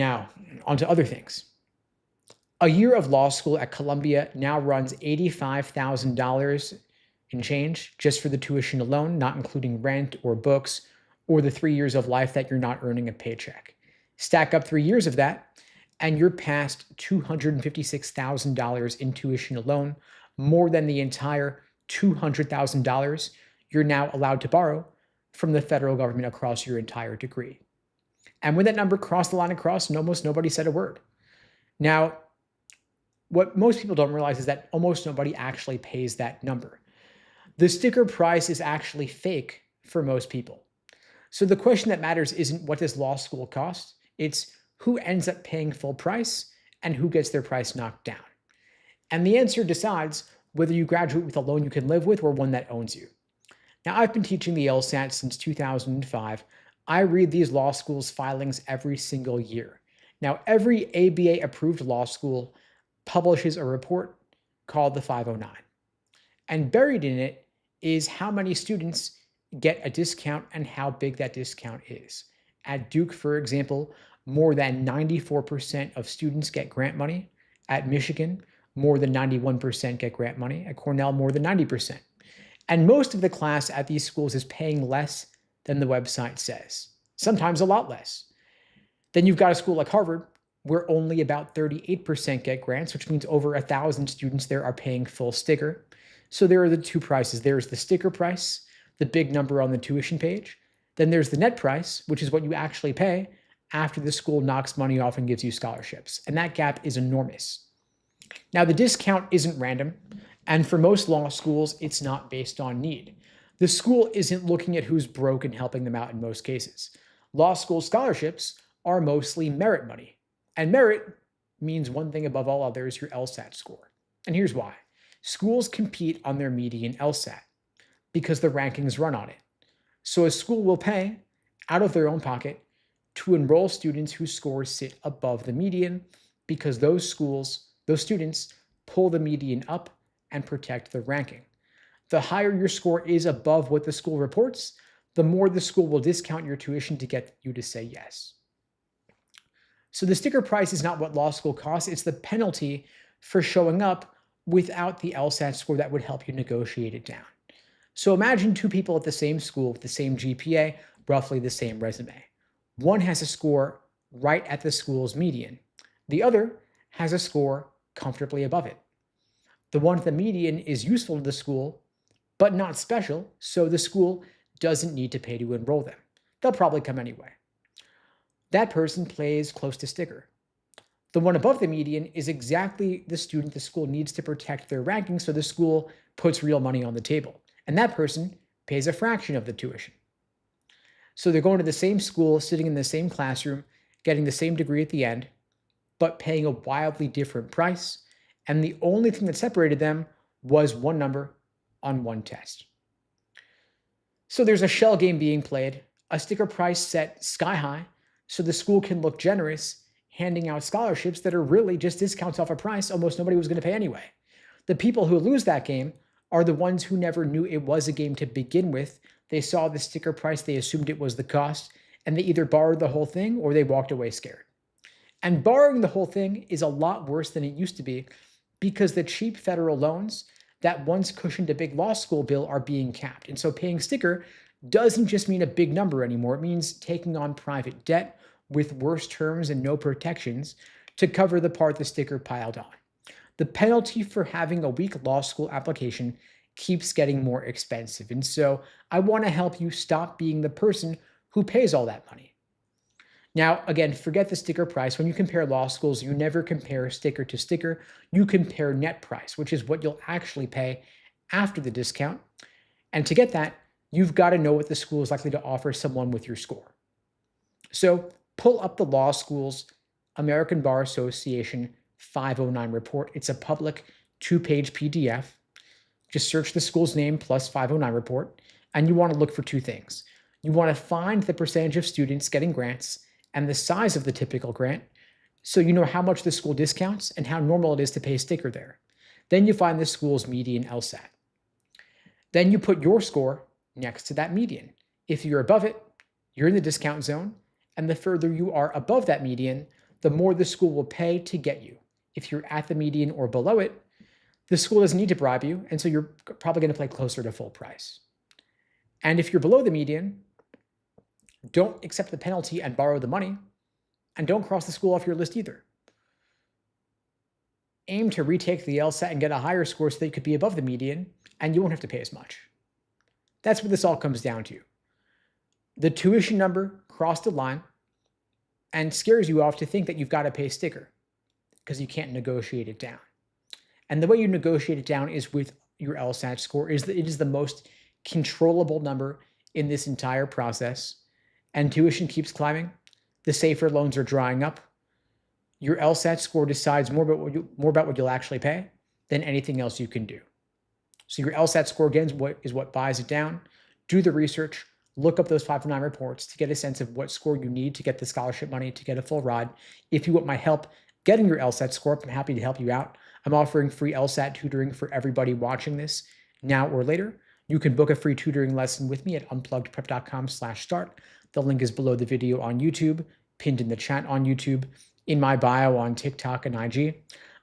Now, on to other things. A year of law school at Columbia now runs $85,000 in change just for the tuition alone, not including rent or books or the 3 years of life that you're not earning a paycheck. Stack up 3 years of that, and you're past $256,000 in tuition alone, more than the entire $200,000 you're now allowed to borrow from the federal government across your entire degree. And when that number crossed the line across, almost nobody said a word. Now, what most people don't realize is that almost nobody actually pays that number. The sticker price is actually fake for most people. So the question that matters isn't what does law school cost, it's who ends up paying full price and who gets their price knocked down. And the answer decides whether you graduate with a loan you can live with or one that owns you. Now, I've been teaching the LSAT since 2005. I read these law schools' filings every single year. Now, every ABA-approved law school publishes a report called the 509. And buried in it is how many students get a discount and how big that discount is. At Duke, for example, more than 94% of students get grant money. At Michigan, more than 91% get grant money. At Cornell, more than 90%. And most of the class at these schools is paying less than the website says, sometimes a lot less. Then you've got a school like Harvard, where only about 38% get grants, which means over 1,000 students there are paying full sticker. So there are the two prices. There's the sticker price, the big number on the tuition page. Then there's the net price, which is what you actually pay after the school knocks money off and gives you scholarships. And that gap is enormous. Now, the discount isn't random, and for most law schools, it's not based on need. The school isn't looking at who's broke and helping them out in most cases. Law school scholarships are mostly merit money. And merit means one thing above all others, your LSAT score. And here's why. Schools compete on their median LSAT because the rankings run on it. So a school will pay out of their own pocket to enroll students whose scores sit above the median because those students pull the median up and protect the ranking. The higher your score is above what the school reports, the more the school will discount your tuition to get you to say yes. So the sticker price is not what law school costs, it's the penalty for showing up without the LSAT score that would help you negotiate it down. So imagine two people at the same school with the same GPA, roughly the same resume. One has a score right at the school's median. The other has a score comfortably above it. The one at the median is useful to the school, but not special, so the school doesn't need to pay to enroll them. They'll probably come anyway. That person plays close to sticker. The one above the median is exactly the student the school needs to protect their ranking, so the school puts real money on the table. And that person pays a fraction of the tuition. So they're going to the same school, sitting in the same classroom, getting the same degree at the end, but paying a wildly different price. And the only thing that separated them was one number on one test. So there's a shell game being played, a sticker price set sky high, so the school can look generous, handing out scholarships that are really just discounts off a price almost nobody was going to pay anyway. The people who lose that game are the ones who never knew it was a game to begin with. They saw the sticker price, they assumed it was the cost, and they either borrowed the whole thing or they walked away scared. And borrowing the whole thing is a lot worse than it used to be because the cheap federal loans that once cushioned a big law school bill are being capped. And so paying sticker doesn't just mean a big number anymore. It means taking on private debt with worse terms and no protections to cover the part the sticker piled on. The penalty for having a weak law school application keeps getting more expensive. And so I want to help you stop being the person who pays all that money. Now, again, forget the sticker price. When you compare law schools, you never compare sticker to sticker. You compare net price, which is what you'll actually pay after the discount. And to get that, you've got to know what the school is likely to offer someone with your score. So pull up the law school's American Bar Association 509 report. It's a public 2-page PDF. Just search the school's name plus 509 report, and you want to look for two things. You want to find the percentage of students getting grants and the size of the typical grant, so you know how much the school discounts and how normal it is to pay sticker there. Then you find the school's median LSAT. Then you put your score next to that median. If you're above it, you're in the discount zone, and the further you are above that median, the more the school will pay to get you. If you're at the median or below it, the school doesn't need to bribe you, and so you're probably going to play closer to full price. And if you're below the median, don't accept the penalty and borrow the money, and don't cross the school off your list either. Aim to retake the LSAT and get a higher score so that you could be above the median, and you won't have to pay as much. That's what this all comes down to. The tuition number crossed the line and scares you off to think that you've got to pay a sticker because you can't negotiate it down. And the way you negotiate it down is with your LSAT score. It is the most controllable number in this entire process. And tuition keeps climbing. The safer loans are drying up. Your LSAT score decides more about what you'll actually pay than anything else you can do. So your LSAT score, again, is what buys it down. Do the research. Look up those 509 reports to get a sense of what score you need to get the scholarship money, to get a full ride. If you want my help getting your LSAT score up, I'm happy to help you out. I'm offering free LSAT tutoring for everybody watching this now or later. You can book a free tutoring lesson with me at unpluggedprep.com/start. The link is below the video on YouTube, pinned in the chat on YouTube, in my bio on TikTok and IG.